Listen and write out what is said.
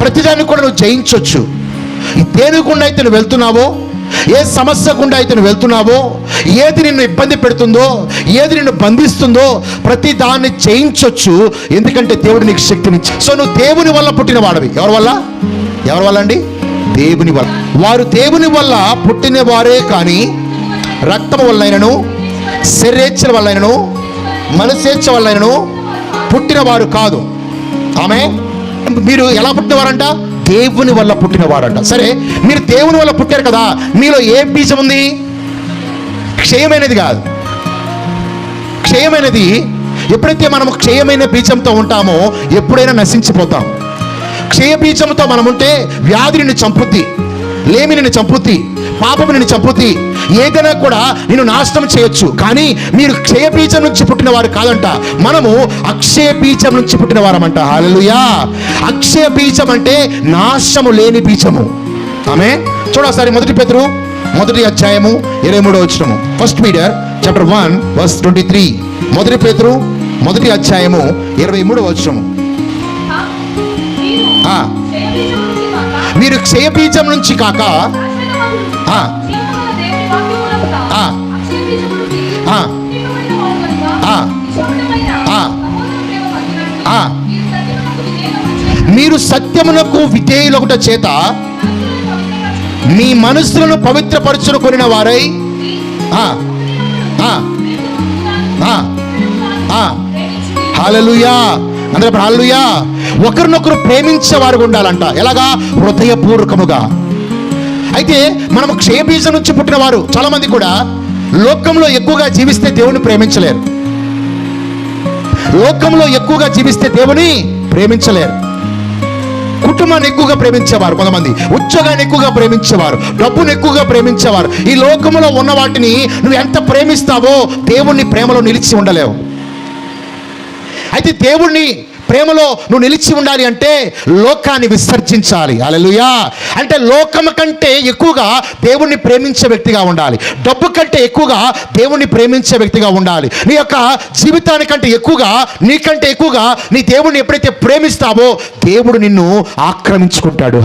ప్రతిదాన్ని కూడా నువ్వు జయించవచ్చు. దేని గుండా అయితే నువ్వు వెళ్తున్నావో, ఏ సమస్య గుండా అయితే నువ్వు వెళ్తున్నావో, ఏది నిన్ను ఇబ్బంది పెడుతుందో, ఏది నిన్ను బంధిస్తుందో ప్రతి దాన్ని జయించవచ్చు. ఎందుకంటే దేవుడు నీకు శక్తినిచ్చి. సో నువ్వు దేవుని వల్ల పుట్టిన వాడివి. ఎవరి వల్ల అండి? దేవుని వల్ల. వారు దేవుని వల్ల పుట్టిన వారే కానీ రక్తము వల్లైనను, శరీరేచ్ఛల వల్లైనను, మనసేచ్ఛ వల్లైనను పుట్టిన వారు కాదు. ఆమె మీరు ఎలా పుట్టినవారంట? దేవుని వల్ల పుట్టినవారంట. సరే, మీరు దేవుని వల్ల పుట్టారు కదా, మీలో ఏ బీజం ఉంది? క్షయమైనది కాదు. క్షయమైనది ఎప్పుడైతే మనం క్షయమైన బీజంతో ఉంటామో ఎప్పుడైనా నశించిపోతాం. క్షయ బీజంతో మనం ఉంటే వ్యాధి నిన్ను చంపుద్ది, లేమి నిన్ను చంపుద్ది, పాపము నిన్ను చంపుద్ది, ఏదైనా కూడా నిన్ను నాశనం చేయొచ్చు. కానీ మీరు క్షయ బీజం నుంచి పుట్టిన వారు కాదంట, మనము అక్షయ బీజం నుంచి పుట్టిన వారమంట. హల్లెలూయా. అక్షయ బీజం అంటే నాశము లేని బీజము. ఆమె చూడసారి 1 పేతురు 1 అధ్యాయము 23వ వచనము. 1 Peter chapter 1 verse 23. 1 పేతురు 1 అధ్యాయము 23వ వచనము. మీరు క్షయ బీజం నుంచి కాక మీరు సత్యమునకు విధేయులొకట చేత మీ మనస్సులను పవిత్రపరచుకొనిన వారై హల్లెలూయా. అందరూ హల్లెలూయా. ఒకరినొకరు ప్రేమించేవారు ఉండాలంట. ఎలాగా? హృదయపూర్వకముగా. అయితే మనం క్షయబీజం నుంచి పుట్టిన వారు చాలా మంది కూడా లోకంలో ఎక్కువగా జీవిస్తే దేవుని ప్రేమించలేరు. లోకంలో ఎక్కువగా జీవిస్తే దేవుని ప్రేమించలేరు. కుటుంబాన్ని ఎక్కువగా ప్రేమించేవారు కొంతమంది, ఉద్యోగాన్ని ఎక్కువగా ప్రేమించేవారు, డబ్బును ఎక్కువగా ప్రేమించేవారు. ఈ లోకంలో ఉన్న వాటిని నువ్వు ఎంత ప్రేమిస్తావో దేవుణ్ణి ప్రేమలో నిలిచి ఉండలేవు. అయితే దేవుణ్ణి ప్రేమలో నువ్వు నిలిచి ఉండాలి అంటే లోకాన్ని విసర్జించాలి. హల్లెలూయా. అంటే లోకం కంటే ఎక్కువగా దేవుణ్ణి ప్రేమించే వ్యక్తిగా ఉండాలి. డబ్బు కంటే ఎక్కువగా దేవుణ్ణి ప్రేమించే వ్యక్తిగా ఉండాలి. నీ యొక్క జీవితానికంటే ఎక్కువగా, నీకంటే ఎక్కువగా నీ దేవుణ్ణి ఎప్పుడైతే ప్రేమిస్తావో దేవుడు నిన్ను ఆక్రమించుకుంటాడు.